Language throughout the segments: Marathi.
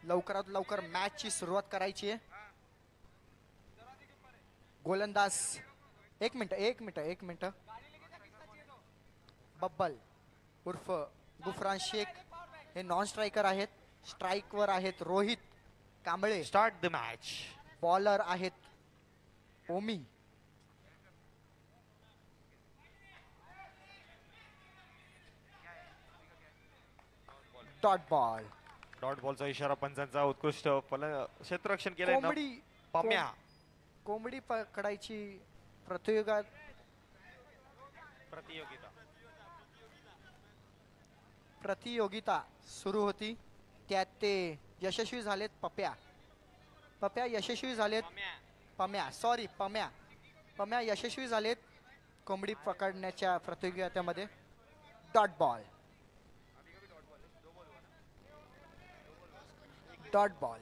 लवकरात लवकर मॅचची सुरुवात करायची आहे. गोलंदाज एक मिनिट. बब्बल उर्फ गुफरान शेख हे नॉन स्ट्रायकर आहेत. स्ट्राईकवर आहेत Rohit Kamble. Start the match. Bowler आहेत ओमी. डॉट बॉलचा इशारा पंचांचा. उत्कृष्ट क्षेत्ररक्षण केलंय. कोंबडी पम्या. कोंबडी पकडायची प्रतियोगिता सुरू होती. त्यात ते यशस्वी झालेत. पप्या यशस्वी झालेत. पम्या यशस्वी झालेत कोंबडी पकडण्याच्या प्रतियोगितेमध्ये. डॉट बॉल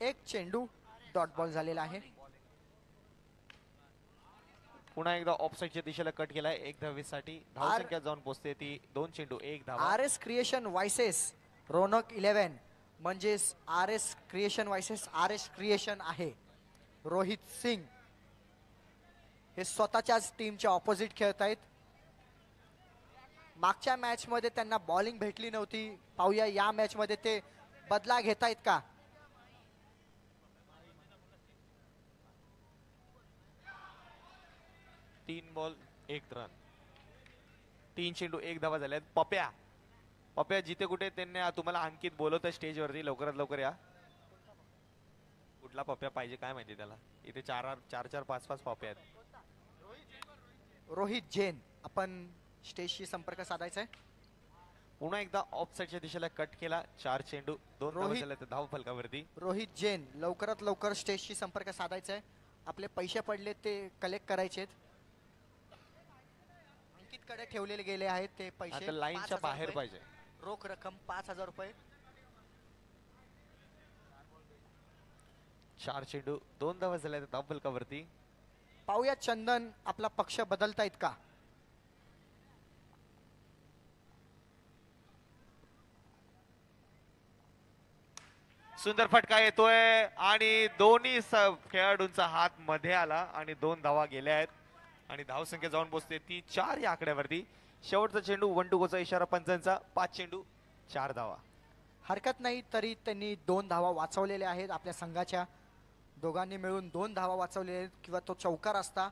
एक चेंडू डॉट बॉल झालेला आहे. पुन्हा एकदा ऑफसाईडच्या दिशेला कट केलाय. 1 धावेसाठी धावसंख्या जाऊन पोहोचते ती 2 चेंडू 1 धावा. RS क्रिएशन वायसेस रोनक 11 म्हणजेच RS क्रिएशन वायसेस RS क्रिएशन आहे. रोहित सिंग हे स्वतःच्याच टीमच्या ऑपोजिट खेळत आहेत. मागच्या मॅच मध्ये त्यांना बॉलिंग भेटली नव्हती. पाहूया या मॅच मध्ये ते बदला घेतायत का. 3 बॉल 1 रन. 3 चेंडू 1 धावा झाल्यात. पप्या जिथे कुठे त्यांनी तुम्हाला अंकित बोलवतं स्टेज वरती. लवकरात लवकर या. कुठला पप्या पाहिजे काय माहिती त्याला. इथे 4-5 पप्या आहेत. रोहित जैन आपण स्टेजशी संपर्क साधायचा आहे. पुन्हा एकदा ऑफ साईडच्या दिशेला कट केला. 4 चेंडू 2 धावा झाल्यात धाव फलकावरती. रोहित जैन लवकरात लवकर स्टेजशी संपर्क साधायचा आहे. आपले पैसे पडले ते कलेक्ट करायचे आहेत. कडे ठेवलेले गेले आहेत ते पैसे. लाईनच्या बाहेर पाहिजे. रोख रक्कम 5,000 रुपये. 4 चेंडू 2 धावा झाल्या धाव फलकावरती. पाहूया चंदन आपला पक्ष बदलतायत का. सुंदर फटका येतोय आणि दोन्ही खेळाडूंचा हात मध्ये आला आणि 2 धावा गेल्या आहेत आणि धावसंख्या जाऊन पोहोचते ती 4 या आकड्यावरती. शेवटचा चेंडू 1 टू गोचा इशारा पंचांचा. 5 चेंडू 4 धावा. हरकत नाही तरी त्यांनी 2 धावा वाचवलेल्या आहेत. आपल्या संघाच्या दोघांनी मिळून 2 धावा वाचवलेल्या आहेत. किंवा तो चौकार असता.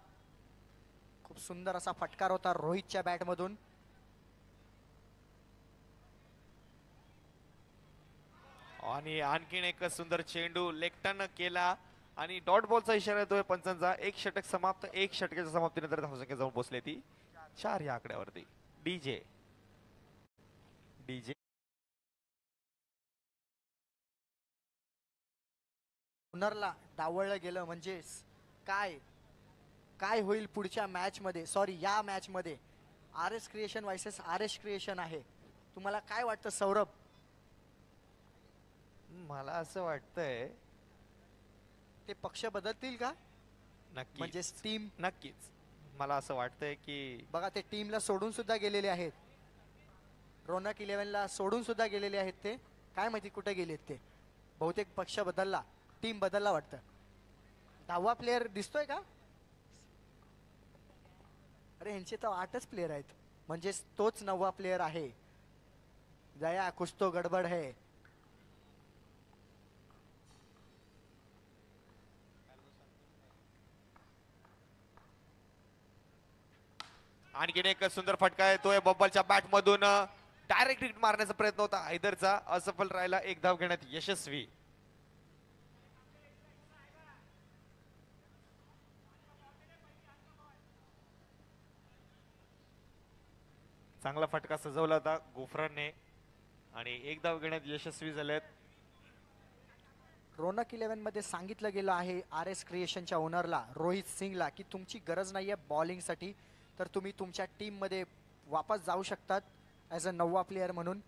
खूप सुंदर असा फटकार होता रोहितच्या बॅट मधून. आणि आणखीन एक सुंदर चेंडू लेफ्टन केला आणि डॉट बॉलचा इशारा येतोय पंचांचा. 1 षटक समाप्त. 1 षटकाच्या समाप्तीनंतर धावसंख्या जाऊन पोहोचली ती 4 या आकड्यावरती. डीजे ओनरला डावळलं गेलं म्हणजे काय होईल पुढच्या मॅच मध्ये. सॉरी या मॅच मध्ये RS क्रिएशन वायसेस RS क्रिएशन आहे. तुम्हाला काय वाटतं सौरभ. मला असं वाटतंय ते पक्ष बदलतील का. नक्की म्हणजे टीम. नक्कीच मला असं वाटतंय की बघा ते टीमला सोडून सुद्धा गेलेले आहेत. रोनक 11 ला सोडून सुद्धा गेलेले आहेत. ते काय माहिती कुठे गेलेत ते. बहुतेक पक्ष बदलला. टीम बदलला वाटतं. 10वा प्लेयर दिसतोय का. अरे ह्यांचे तर 8च प्लेयर आहेत. म्हणजे तोच 9वा प्लेयर आहे. दया कुछ तो गडबड है. आणखीन एक सुंदर फटका येतोय बब्बलच्या बॅट मधून. डायरेक्ट हिट मारण्याचा प्रयत्न होता हैदरचा. असफल राहिला. 1 धाव घेण्यात यशस्वी. चांगला फटका सजवला होता गुफरानने आणि 1 धाव घेण्यात यशस्वी झालेत. रोनक 11 मध्ये सांगितलं गेलं आहे RS क्रिएशनच्या ओनरला रोहित सिंगला की तुमची गरज नाहीये बॉलिंग साठी. तर तुम्ही तुमच्या टीम मध्ये वापस जाऊ शकतात ॲज अ 9वा प्लेयर म्हणून.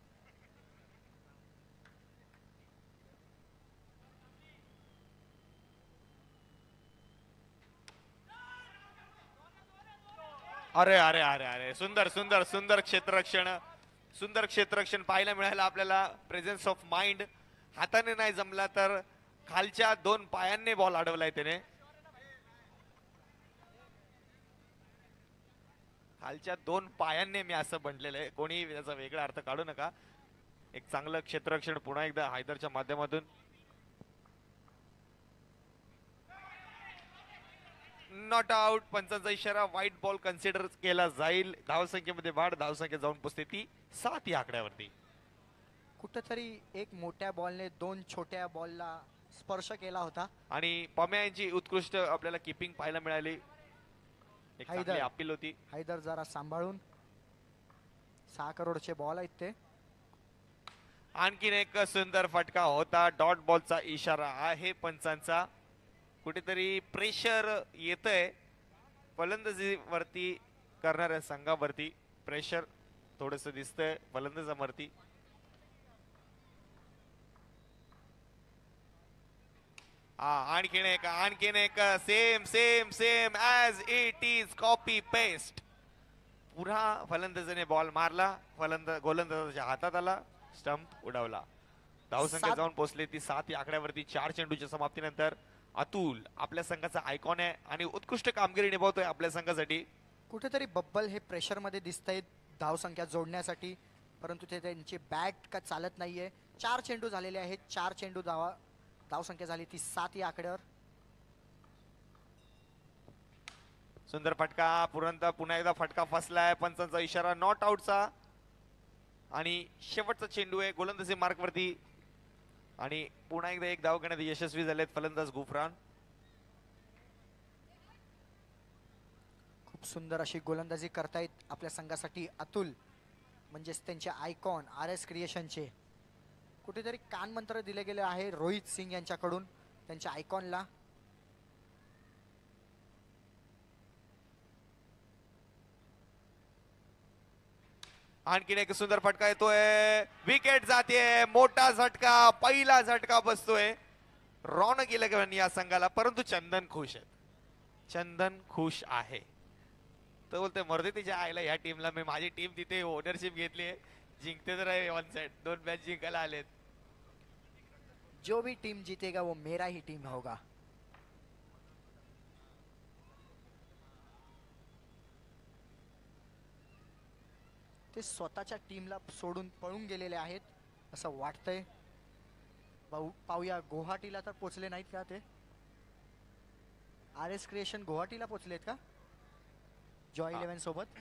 अरे अरे अरे अरे सुंदर सुंदर सुंदर क्षेत्ररक्षण. सुंदर क्षेत्ररक्षण पाहायला मिळालं आपल्याला. प्रेझेन्स ऑफ माइंड हाताने नाही जमला तर खालच्या 2 पायांनी बॉल अडवलाय त्याने. खालच्या 2 पायांनी मी असं बनलेलं आहे, कोणी त्याचा वेगळा अर्थ काढू नका. एक चांगलं क्षेत्ररक्षण पुन्हा एकदा हैदरच्या माध्यमातून. Not out. पंचांचा इशारा, व्हाईट बॉल कन्सिडर केला जाईल. धावसंख्येमध्ये वाढ, धावसंख्या जाऊन पोचते ती 7 या आकड्यावरती. कुठेतरी एक मोठ्या बॉलने 2 छोट्या बॉलला स्पर्श केला होता. आणि पम्या यांची उत्कृष्ट आपल्याला किपिंग पाहायला मिळाली. एक चांगली हैदर. अपील होती. हैदर जरा सांभाळून. 6 करोडचे बॉल आहेत ते. आणखीन एक सुंदर फटका होता. डॉट बॉलचा इशारा आहे पंचांचा. कुठेतरी प्रेशर येतंय फलंदाजीवरती करणाऱ्या संघावरती. प्रेशर थोडस दिसतंय फलंदाजावरती. आणखीन एक same same same as it is copy paste. पुन्हा फलंदाजाने बॉल मारला, गोलंदाजाच्या हातात आला, स्टंप उडवला. धावसंख्या जाऊन पोहोचली ती 7 या आकड्यावरती. 4 चेंडूच्या समाप्तीनंतर अतुल आपल्या संघाचा आयकॉन आहे आणि उत्कृष्ट कामगिरी निभावतोय आपल्या संघासाठी. कुठेतरी बब्बल हे प्रेशर मध्ये दिसतंय धावसंख्या जोडण्यासाठी, परंतु ते त्यांची बॅट का चालत नाहीये. 4 चेंडू झालेले आहेत. 4 चेंडू धावसंख्या झाली ती 7 या आकड्यावर. सुंदर फटका. पुन्हा एकदा फटका फसलाय. पंचांचा इशारा नॉट आउटचा. आणि शेवटचा चेंडू आहे गोलंदाजी मार्क वरती. आणि पुन्हा एकदा एक धाव घेण्यात यशस्वी झालेत फलंदाज गुफरान. खूप सुंदर अशी गोलंदाजी करतायत आपल्या संघासाठी अतुल, म्हणजेच त्यांचे आयकॉन RS क्रिएशनचे. कुठेतरी कानमंत्र दिले गेले आहे रोहित सिंग यांच्याकडून त्यांच्या आयकॉनला. आणखीन एक सुंदर फटका येतोय. विकेट जाते. मोठा झटका, पहिला झटका बसतोय रौनक इलेव्हन या संघाला. परंतु चंदन खुश आहे. चंदन खुश आहे. तो बोलतोय मर्दे तिच्या आईला ह्या टीमला मी माझी टीम तिथे ओनरशिप घेतली, जिंकते तर आहे वन साइड. 2 मॅच जिंकायला आलेत. जो भी टीम जीतेगा वो मेरा ही टीम होगा. ते स्वतःच्या टीमला सोडून पळून गेलेले आहेत असं वाटतंय. पाहूया गुवाहाटीला तर पोचले नाहीत का ते. RS क्रिएशन गुवाहाटीला पोचलेत का जॉय 11 सोबत.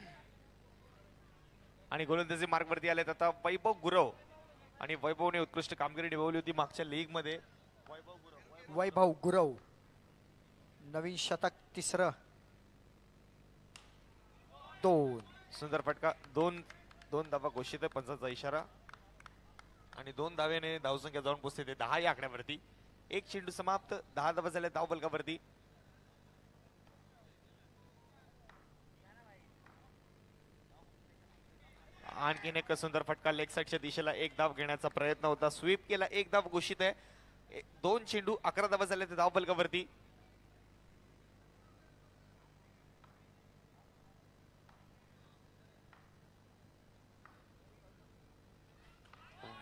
आणि गोलंदाजी मार्ग वरती आलेत आता वैभव गुरव. आणि वैभवने उत्कृष्ट कामगिरी निभावली होती मागच्या लीग मध्ये. वैभव गुरव नवीन शतक, तिसरं. 2 सुंदर फटका. दोन धावा घोषित आहे. पंचांचा इशारा. आणि 2 धावेने धावसंख्या जाऊन पोहोचते ते 10 या आकड्यावरती. 1 चेंडू समाप्त. 10 धावा झाल्या धाव फलकावरती. आणखीन एक सुंदर फटका. लेग साइडच्या दिशेला 1 धाव घेण्याचा प्रयत्न होता. स्वीप केला. 1 धाव घोषित आहे. 2 चेंडू 11 धावा झाल्या ते धाव फलकावरती.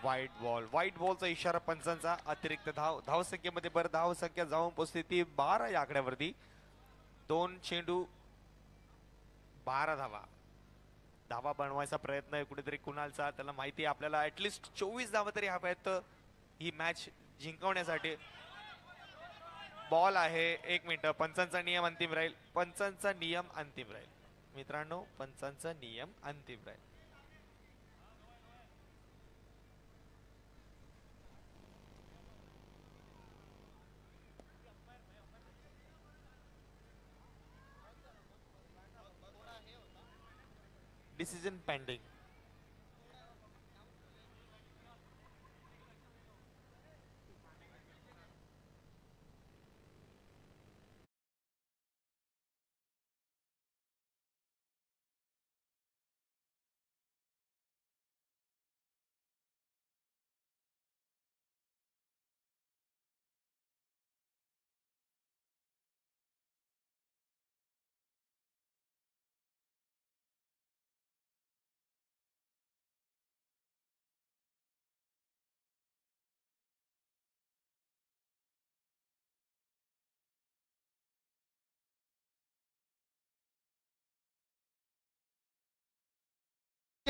व्हाईट बॉलचा इशारा पंचांचा. अतिरिक्त धावसंख्येमध्ये धावसंख्या जाऊन पोहोचते ती 12 या आकड्यावरती. 2 चेंडू 12 धावा बनवायचा प्रयत्न आहे कुठेतरी कुणालचा. त्याला माहिती आहे आपल्याला ऍटलिस्ट 24 धावा तरी हव्यात ही मॅच जिंकवण्यासाठी. बॉल आहे. 1 मिनिट. पंचांचा नियम अंतिम राहील. पंचांचा नियम अंतिम राहील मित्रांनो. पंचांचा नियम अंतिम राहील. Decision pending.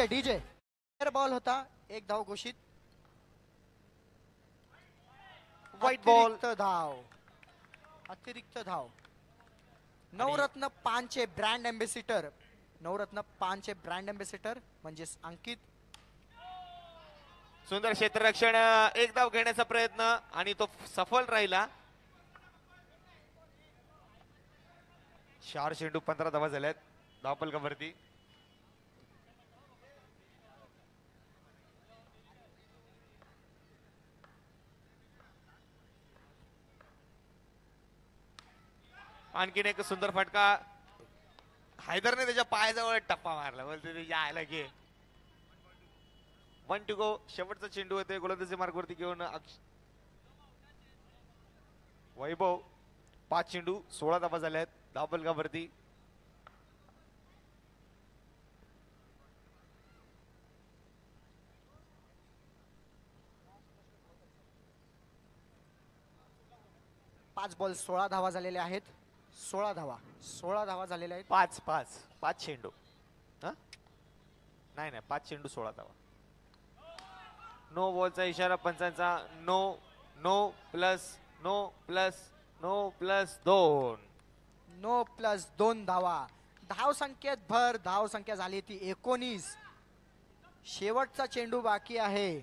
डीजे बॉल होता, एक धाव घोषित. White ball. अतिरिक्त धाव. नवरत्न पानचे ब्रँड एम्बेसिडर, नवरत्न पानचे ब्रँड एम्बेसिडर म्हणजे अंकित. सुंदर क्षेत्ररक्षण, एक धाव घेण्याचा प्रयत्न आणि तो सफल राहिला. 4 चेंडू 15 धावा झाल्यात धावफलकावरती. आणखीन एक सुंदर फटका. हैदरने त्याच्या पायाजवळ टप्पा मारला, बोलते त्याच्या आयला घे. 1 to go. शेवटचा चेंडू होते गोलंदाजी मार्गावरती घेऊन वैभव. 5 चेंडू 16 धावा झाल्यात धावफलकावरती. पाच बॉल 16 धावा झालेल्या आहेत. 16 धावा झालेल्या आहेत. 5 चेंडू. नाही 5 चेंडू 16 धावा. नो बॉलचा इशारा पंचांचा. No plus 2. नो प्लस 2 धावा. धाव संख्येत भर. धाव संख्या झाली ती 19. शेवटचा चेंडू बाकी आहे.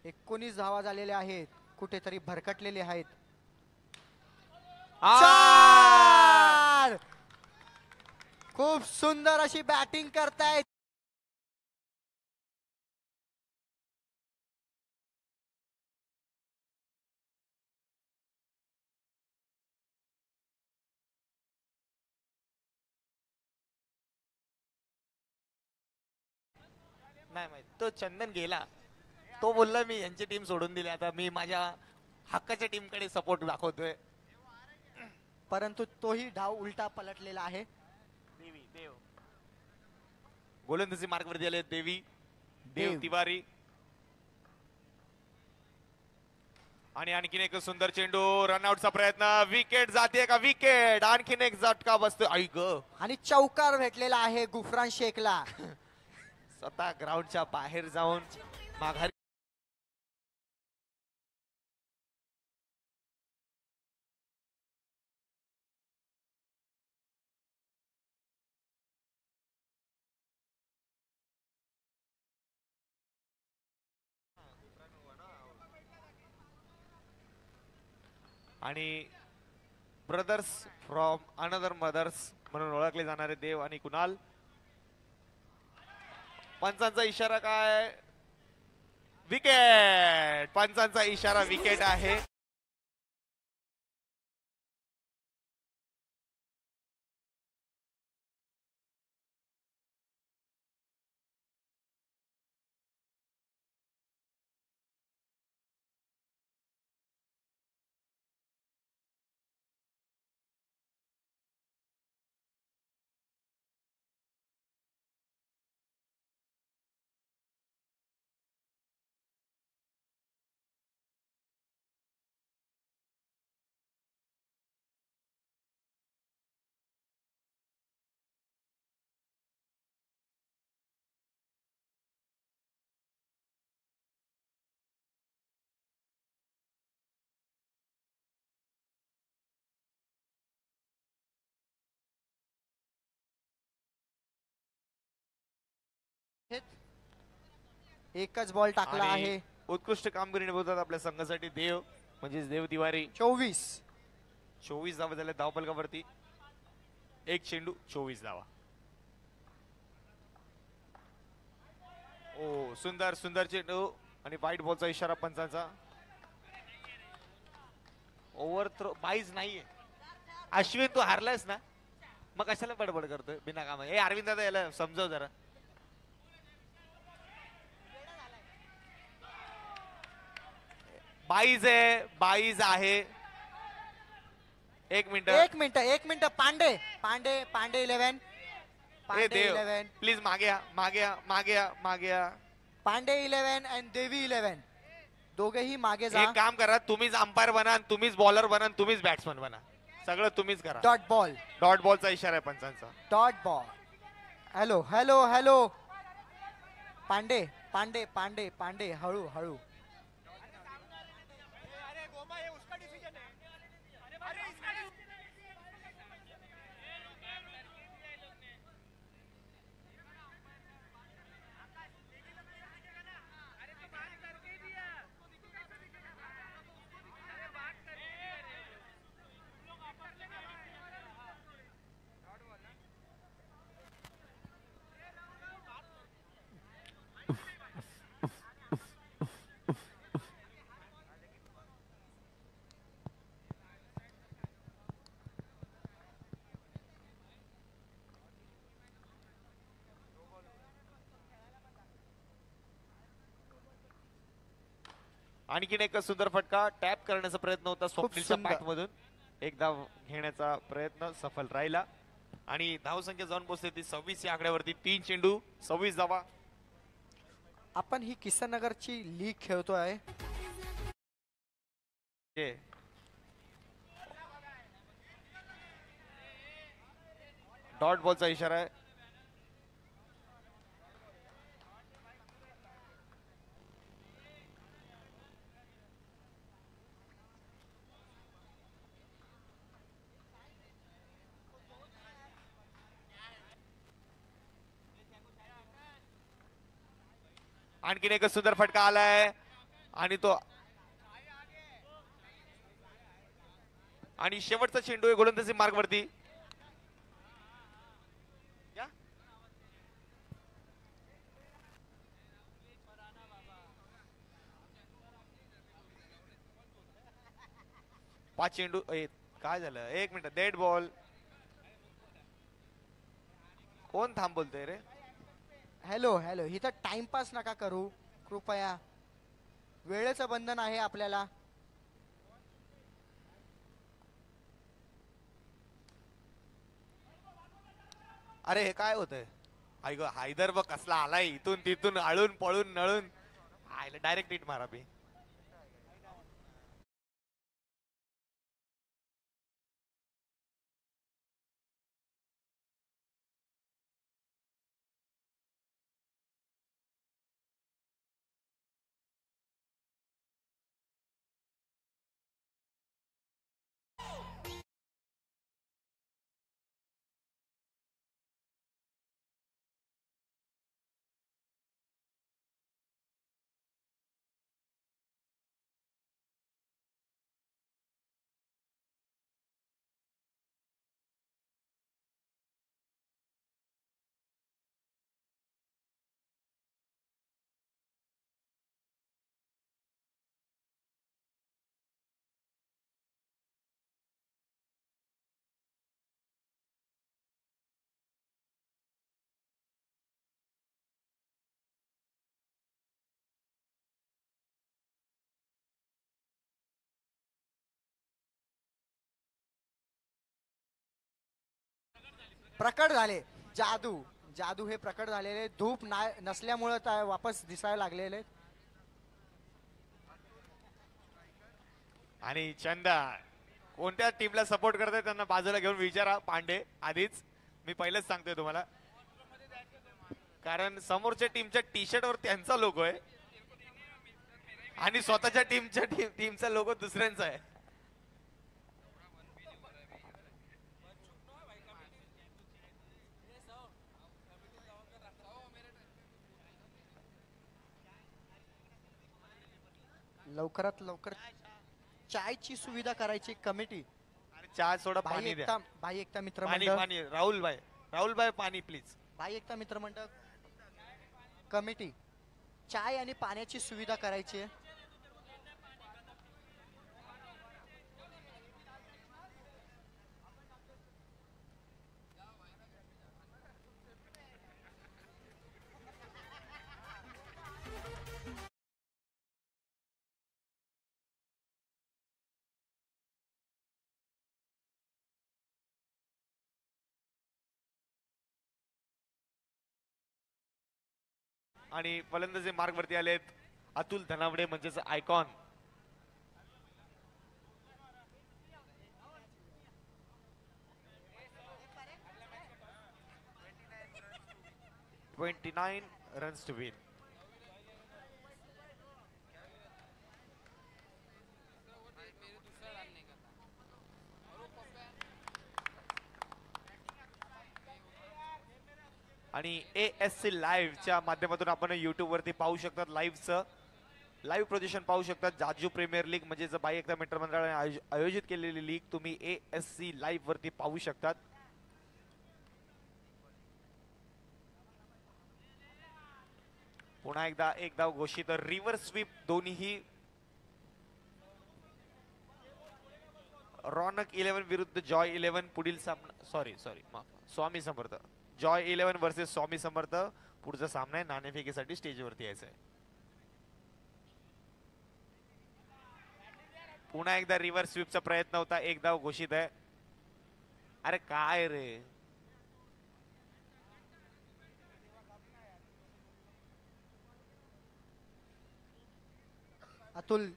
19 धावा झालेल्या आहेत, कुठेतरी भरकटलेले आहेत. 4. खूप सुंदर अशी बॅटिंग करतायत. नाही माहित, तो चंदन गेला. तो बोलला मी यांची टीम सोडून दिली, आता मी माझ्या हक्काच्या टीम कडे सपोर्ट दाखवतोय. परंतु तोही डाव उलटा पलटलेला आहे. देव गोलंदाजी मार्गवरती आले. देव तिवारी. आणि आणखीन एक सुंदर चेंडू. रनआउटचा प्रयत्न. विकेट जाते का? विकेट. आणखीन एक झटका बसतो. आई ग. आणि चौकार भेटलेला आहे गुफरान शेखला. स्वतः ग्राउंडच्या बाहेर जाऊन माघारी. आणि ब्रदर्स फ्रॉम अनदर मदर्स म्हणून ओळखले जाणारे देव आणि कुणाल. पंचांचा इशारा काय? विकेट. पंचांचा इशारा विकेट आहे. एकच बॉल टाकला आणि आहे. उत्कृष्ट कामगिरी निभवतात आपल्या संघासाठी देव म्हणजेच देव तिवारी. 24 धावा झाल्या धावफलकावरती. एक चेंडू 24 धावा. ओ सुंदर चेंडू आणि व्हाईट बॉलचा इशारा पंचांचा. ओव्हर थ्रो बाईज नाहीये. अश्विन तू हारलायस ना, मग कशाला बडबड करतोय बिना कामा? हे अरविंद दादा याला समजव जरा. बाईज आहे. एक मिनिट. पांडे 11. प्लीज मागे या. पांडे 11 आणि देवी 11 दोघेही मागे जा. एक काम करा, तुम्हीच अंपायर बना, तुम्हीच बॉलर बना, तुम्हीच बॅट्समन बना. सगळं तुम्हीच करा. Dot ball. डॉट बॉलचा इशारा आहे पंचांचा. Dot ball. Hello hello hello. Pandey Pandey Pandey Pandey हळू हळू. आणखीन एक सुंदर फटका टॅप करण्याचा प्रयत्न होता स्वप्नीलच्या सुंदर. बॅटमधून. एक धाव घेण्याचा प्रयत्न सफल राहिला आणि धावसंख्या जाऊन पोहोचली ती 26 या आकड्यावरती. 3 चेंडू 26 धावा. आपण ही किसनगरची लीग खेळतोय. डॉट बॉलचा इशारा आहे. आणखीन एक सुंदर फटका आलाय आणि तो आणि शेवटचा चेंडू आहे गोलंदाजी मार्ग वरती. 5 चेंडू. काय झालं? 1 मिनिट. Dead ball. कोण थांब बोलतोय रे? Hello hello. इथं टाइमपास नका करू कृपया. वेळेचं बंधन आहे आपल्याला. अरे हे काय होतंय? आई गो हैदर बघ कसला आलाय इथून तिथून आळून पळून नळून. डायरेक्ट हिट मारा बी. प्रकट झाले. जादू जादू हे प्रकट झालेले. धूप नसल्यामुळे वापस दिसायला लागलेले. आणि चंदा कोणत्या टीमला सपोर्ट करताय त्यांना बाजूला घेऊन विचारा पांडे आधीच. मी पहिलेच सांगतोय तुम्हाला कारण समोरच्या टीमच्या टी शर्ट वर त्यांचा लोगो आहे आणि स्वतःच्या टीमचा लोगो दुसऱ्यांचा आहे. लवकरात लवकर चायची सुविधा करायची कमिटी. चहा सोडा पाणी द्या. भाई एकता मित्र पाणी मंडळ. पाणी राहुल भाई पाणी प्लीज. भाई एकता मित्र मंडळ कमिटी चाय आणि पाण्याची सुविधा करायची आहे. आणि फलंदाजी मार्ग वरती आलेत अतुल धनावडे म्हणजेच आयकॉन. 29 runs to win. आणि ASC लाईव्हच्या माध्यमातून आपण YouTube वरती पाहू शकतात लाईव्ह प्रोजेक्शन पाहू शकतात. जाजू प्रीमियर लीग म्हणजे बाई एकता मित्र मंडळाने आयोजित केलेली लीग तुम्ही ASC लाईव्ह वरती पाहू शकतात. पुन्हा एकदा एक धाव घोषित. रिव्हर्स स्वीप दोन्ही रौनक 11 विरुद्ध जॉय 11 पुढील सामना sorry Swami Samarth. Joy 11 versus Swami Samarth पुढचा सामना आहे. नाणेफेकीसाठी स्टेजवरती यायचं आहे. पुन्हा एकदा रिव्हर्स स्वीपचा प्रयत्न होता. एक धाव घोषित आहे. अरे काय रे, अतुल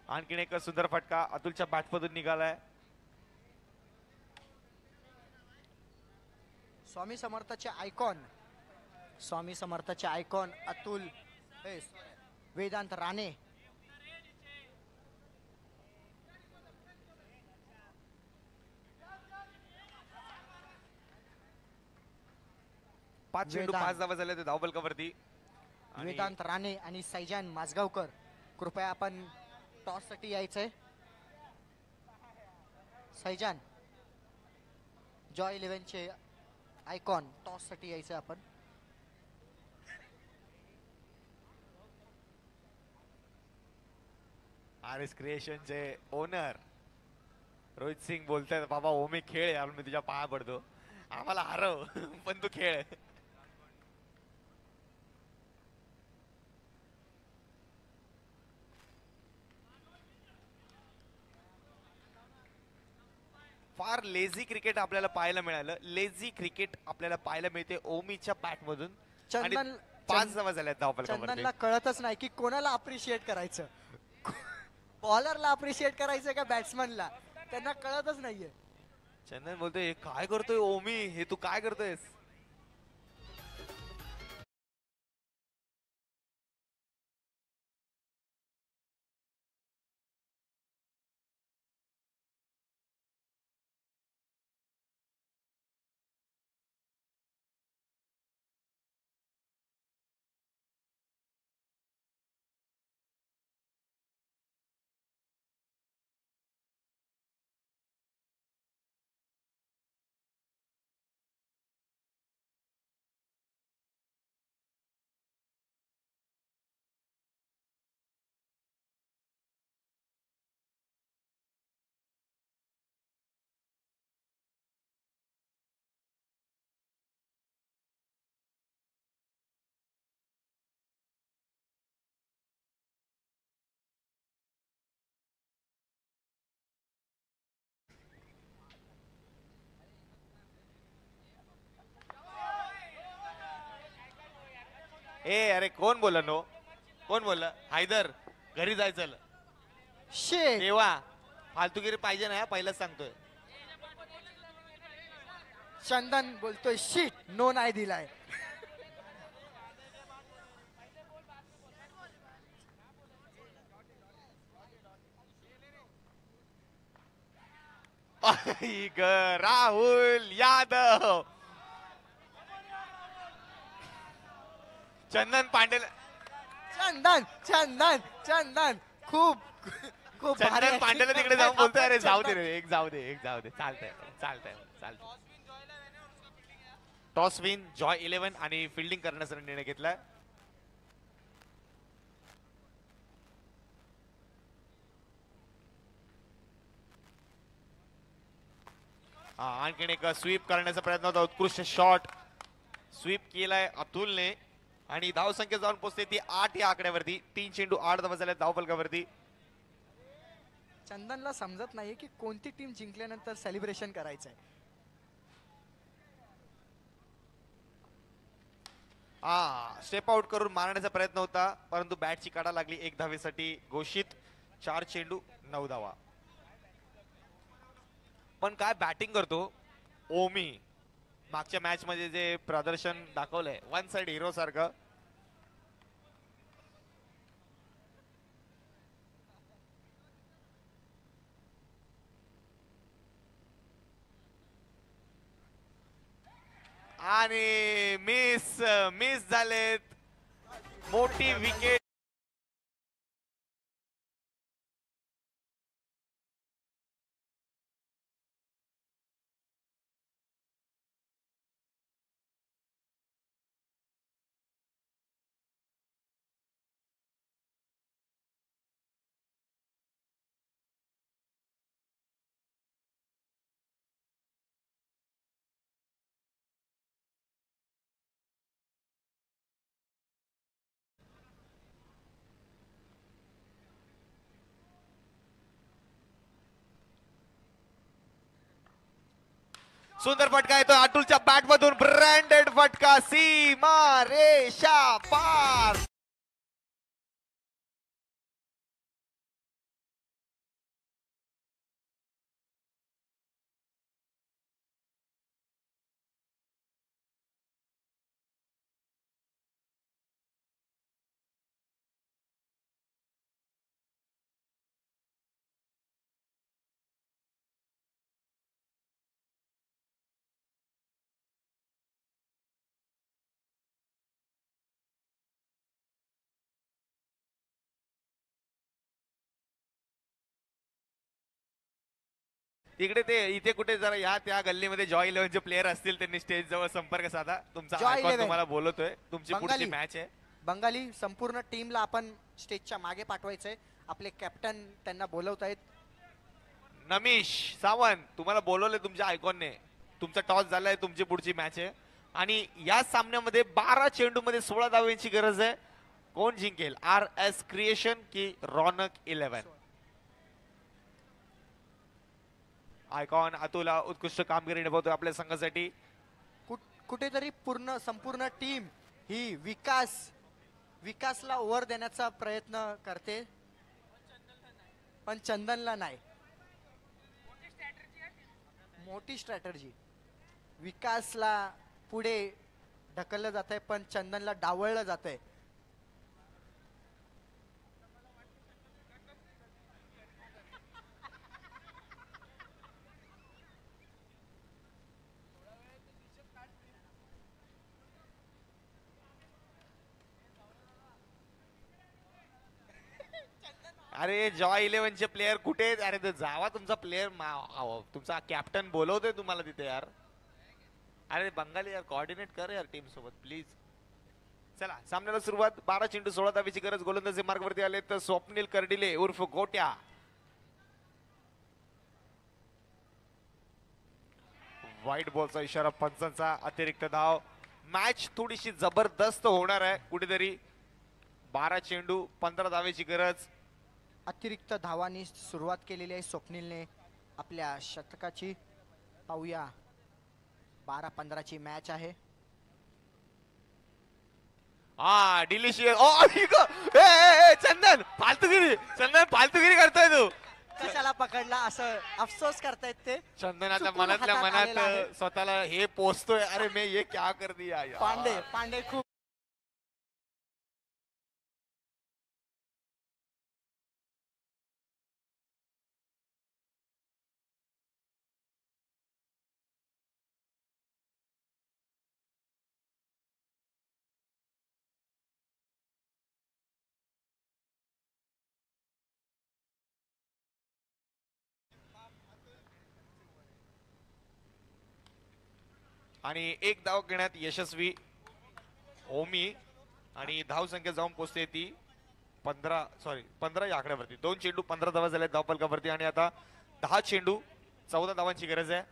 आणखीन एक सुंदर फटका अतुलच्या बॅटमधून निघालाय. स्वामी समर्थाचे आयकॉन अतुल वेदांत राणे. पाच चेंडू 5 धावा झाल्या धावफलकावरती. वेदांत राणे आणि सैजान माजगावकर कृपया आपण टॉस साठी यायचंय. सैजान जॉय 11 चे आयकॉन टॉस साठी यायचंय आपण. RS क्रिएशनचे ओनर रोहित सिंग बोलतायत बाबा ओमी खेळ यार, मी तुझ्या पाया पडतो, आम्हाला हरव पण तू खेळ. फार लेझी क्रिकेट आपल्याला पाहायला मिळालं. लेझी क्रिकेट आपल्याला पाहायला मिळते ओमीच्या बॅट मधून. चंदन 5 धावा झाल्या धावफलकावरती. चंदनला कळतच नाही की कोणाला अप्रिशिएट करायचं, बॉलरला अप्रिशिएट करायचं का बॅट्समनला, त्यांना कळतच नाहीये. चंदन बोलतोय हे काय करतोय ओमी, हे तू काय करतोयस. ए अरे कोण बोलला नो, कोण बोलला हैदर घरी जायचं शे तेव्हा फालतूगिरी पाहिजे ना, पहिलंच सांगतोय. चंदन बोलतोय शीट नो नाही दिलाय. राहुल यादव, चंदन पांडेल, चंदन चंदन चंदन खूप खूप चंदन पांडेला तिकडे जाऊन बोलतोय अरे जाऊ दे रे, एक जाऊ दे चालतंय चालतंय चालतंय. टॉस विन जॉय 11 आणि फिल्डिंग करण्याचा निर्णय घेतलाय. आणखीन एक स्वीप करण्याचा प्रयत्न होता. उत्कृष्ट शॉट स्वीप केलाय अतुलने आणि धाव संख्या जाऊन पोहोचते ती 8 या आकड्यावरती. 3 चेंडू 8 धावा झाल्या धावफलकावरती. चंदनला समजत नाहीये की कोणती टीम जिंकल्यानंतर सेलिब्रेशन करायचंय. स्टेप आउट करून मारण्याचा प्रयत्न होता परंतु बॅटची काढा लागली. 1 धावेसाठी घोषित. 4 चेंडू 9 धावा. पण काय बॅटिंग करतो ओमी मागच्या मॅच मध्ये जे प्रदर्शन दाखवलंय वन साइड हिरो सारखं, आणि मिस मिस झालेत, मोठी विकेट. सुंदर फटका येतोय अतुलच्या बॅट मधून, ब्रँडेड फटका, सीमा रेषा पार. तिकडे ते इथे कुठे जरा या त्या गल्लीमध्ये जॉय 11चे प्लेयर असतील, त्यांनी स्टेज जवळ संपर्क साधा. तुमचा Joy आयकॉन 11. तुम्हाला बोलवतोय, तुमची पुढची बंगाली. मॅच आहे. बंगाली संपूर्ण टीमला आपण स्टेजच्या मागे पाठवायचंय. आपले कॅप्टन त्यांना बोलवत आहेत. नमिश सावंत तुम्हाला बोलवले तुमच्या आयकॉनने, तुमचा टॉस झालाय, तुमची पुढची मॅच आहे. आणि या सामन्यामध्ये 12 चेंडू मध्ये 16 धावांची गरज आहे. कोण जिंकेल, RS क्रिएशन की रौनक 11? आयकॉन अतुला उत्कृष्ट कामगिरी निभावतोय आपल्या संघासाठी. कुठेतरी संपूर्ण टीम ही विकासला ओव्हर देण्याचा प्रयत्न करते, पण चंदनला नाही. मोठी स्ट्रॅटर्जी, विकासला पुढे ढकललं जात आहे, पण चंदनला डावळलं जात आहे. अरे जॉय 11चे प्लेयर कुठे आहेत? अरे ते जावा, तुमचा प्लेयर तुमचा कॅप्टन बोलवतोय तुम्हाला तिथे यार. अरे बंगाली यार, कोऑर्डिनेट कर यार टीम सोबत प्लीज. चला सामन्याला सुरुवात. 12 चेंडू 16 धावेची गरज. गोलंदाजी मार्गवरती आले तर स्वप्नील कर्डिले उर्फ गोट्या. व्हाईट बॉलचा इशारा, पंचांचा अतिरिक्त धाव. मॅच थोडीशी जबरदस्त होणार आहे कुठेतरी. 12 चेंडू 15 धावेची गरज. अतिरिक्त धावांनी सुरुवात केलेली आहे स्वप्नीलने आपल्या शतकाची. पाहूया, 12-15 ची मॅच आहे. हा डिलिशियस. चंदन फालतूगिरी करतोय तू. कशाला पकडला असं अफसोस करतायत ते. चंदन आता चुकून मनातल्या हातात आलेला आहे. मनात स्वतःला हे पोचतोय, अरे मी ये क्या कर दिया यार. पांडे खूप आणि एक धाव घेण्यात यशस्वी ओमी. आणि धाव संख्या जाऊन पोहोचते ती 15 या आकड्यावरती. 2 चेंडू 15 धावा झाल्या धावफलकावरती. आणि आता 10 चेंडू 14 धावांची गरज आहे.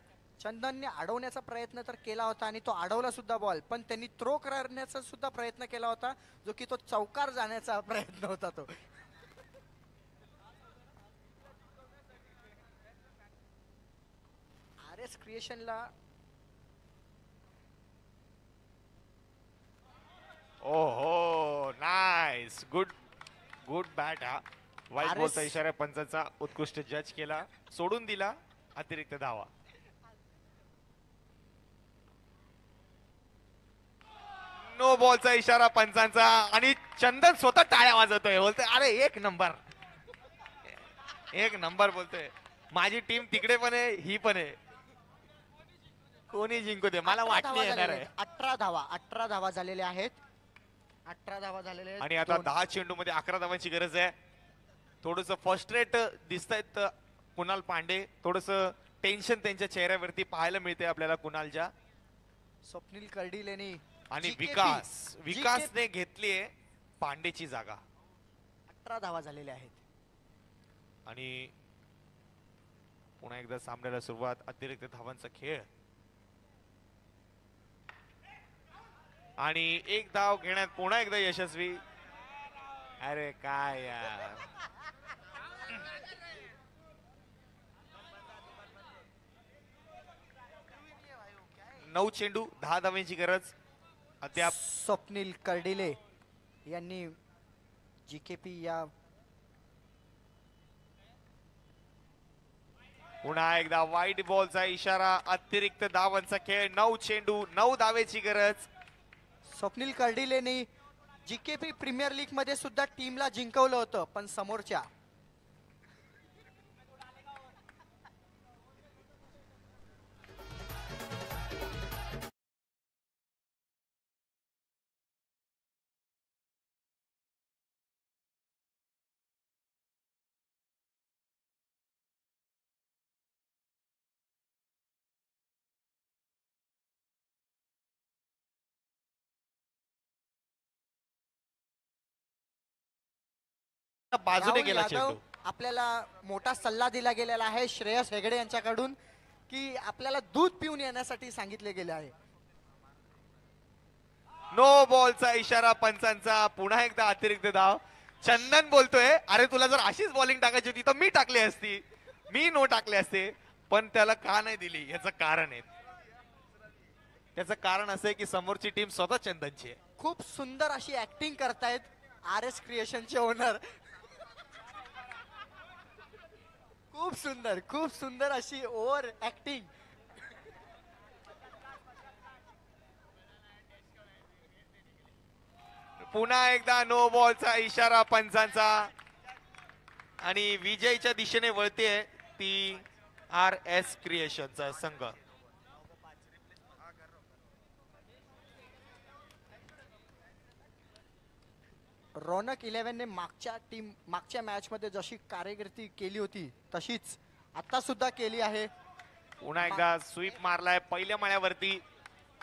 चंदनने अडवण्याचा प्रयत्न तर केला होता आणि तो अडवला सुद्धा बॉल, पण त्यांनी थ्रो करण्याचा सुद्धा प्रयत्न केला होता, जो की तो चौकार जाण्याचा प्रयत्न होता तो. RS क्रिएशनला ओहो नाइस, गुड बॅट. हा वाईट RS बॉलचा इशारा पंचाचा उत्कृष्ट जज केला, सोडून दिला अतिरिक्त धावा. नो बॉलचा इशारा पंचांचा आणि चंदन स्वतः टाळ्या वाजवतोय, बोलतोय अरे एक नंबर, एक नंबर बोलतोय. माझी टीम तिकडे पण आहे, ही पण आहे, कोणी जिंकू दे, मला 18 वाटणी धावा येणार झालेल्या आहे. आहेत. 18 धावा झालेल्या आहेत. 18 धावा झालेल्या आहेत. आणि आता दोन- 10 चेंडू मध्ये 11 धावांची गरज आहे. थोडस फ्रस्ट्रेट दिसतायत कुणाल पांडे, थोडस टेन्शन त्यांच्या चेहऱ्यावरती पाहायला मिळते आपल्याला कुणालच्या. स्वप्नील कर्डिलेनी आणि GKP विकासने घेतलीये पांडेची जागा. 18 धावा झालेल्या आहेत. आणि पुन्हा एकदा सामन्याला सुरुवात, अतिरिक्त धावांचा खेळ आणि एक धाव घेण्यात पुन्हा एकदा यशस्वी. अरे काय यार, 9 चेंडू 10 धावांची गरज अद्याप. स्वप्नील कर्डिले यांनी जीकेपी या पुन्हा एकदा वाईट बॉलचा इशारा, अतिरिक्त धावांचा खेळ, 9 चेंडू 9 धावेची गरज. स्वप्नील कर्डिलेनी जीकेपी प्रीमियर लीग मध्ये सुद्धा टीमला जिंकवलं होतं, पण समोरच्या बाजूने राहुल गेला यादव चेंडू. आपल्याला मोठा सल्ला दिला गेलेला आहे श्रेयस हेगडे यांच्याकडून की आपल्याला दूध पिऊन येण्यासाठी सांगितले गेले आहे. नो बॉलचा इशारा पंचांचा, पुन्हा एकदा अतिरिक्त धाव. चंदन बोलतोय अरे तुला जर अशीच बॉलिंग टाकायची होती तर मी टाकली असती, मी नो टाकले असते, पण त्याला का नाही दिली याचं कारण आहे. त्याचं कारण असं आहे की समोरची टीम स्वतः चंदनची आहे. खूप सुंदर अशी ऍक्टिंग करतायत RS क्रिएशनचे ओनर. खूप सुंदर अशी ओव्हर ऍक्टिंग. पुन्हा एकदा नो बॉलचा इशारा पंचांचा आणि विजयच्या दिशेने वळते ती RS क्रिएशनचा संघ. रौनक 11 ने मागच्या मॅच मध्ये जशी कार्यकिर्दी केली होती तशीच आता सुद्धा केली आहे. पुन्हा एकदा स्वीप मारलाय पहिल्या माळ्यावरती,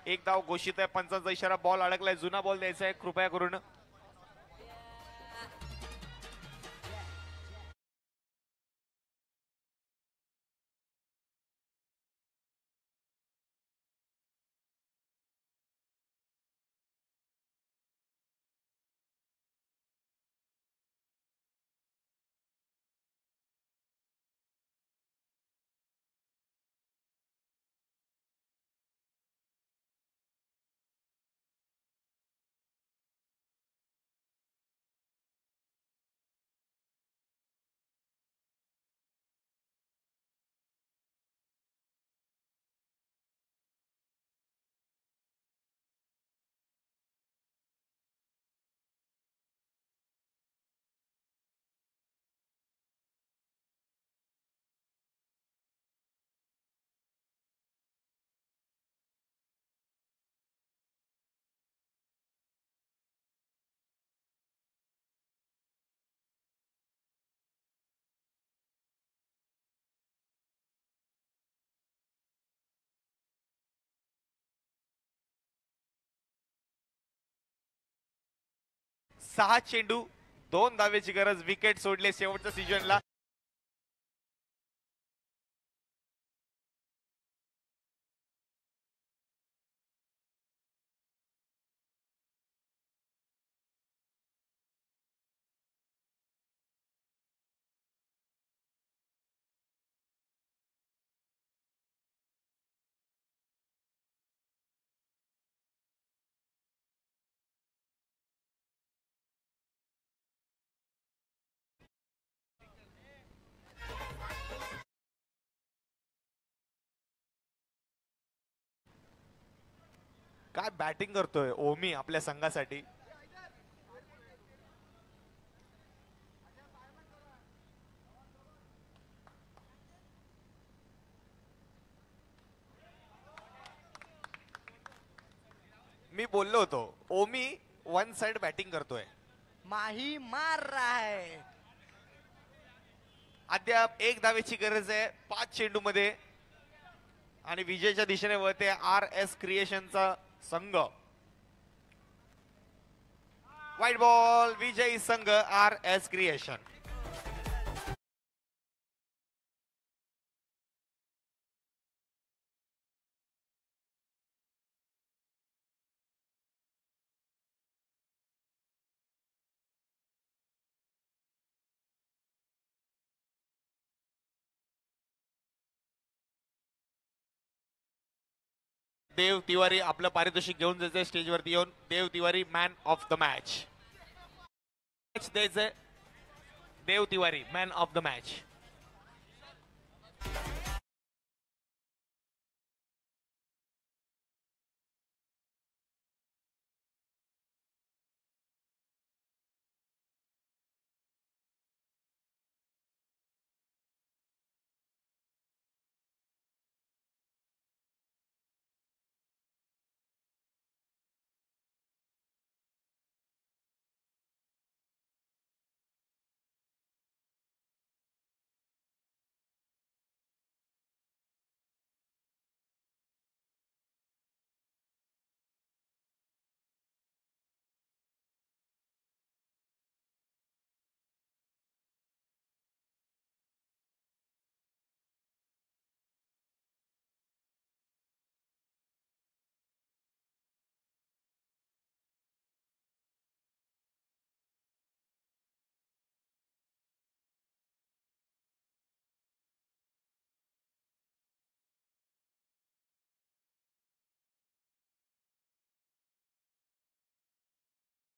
एक धाव घोषित आहे. पंचांचा इशारा, बॉल अडकलाय, जुना बॉल द्यायचा आहे कृपया करून. सहा चेंडू 2 धावेची गरज, विकेट सोडले शेवटच्या सीजनला. काय बॅटिंग करतोय ओमी आपल्या संघासाठी. मी बोललो होतो ओमी वन साइड बॅटिंग करतोय. माही मार रहा है. अद्याप एक धावेची गरज आहे 5 चेंडू मध्ये आणि विजयच्या दिशेने वळते आर एस क्रिएशनचा संघ. व्हाईट बॉल विजयी संघ R S creation. Dev Tiwari आपलं पारितोषिक घेऊन जायचंय स्टेजवरती येऊन. Dev Tiwari man of the match द्यायचंय. Dev Tiwari man of the match.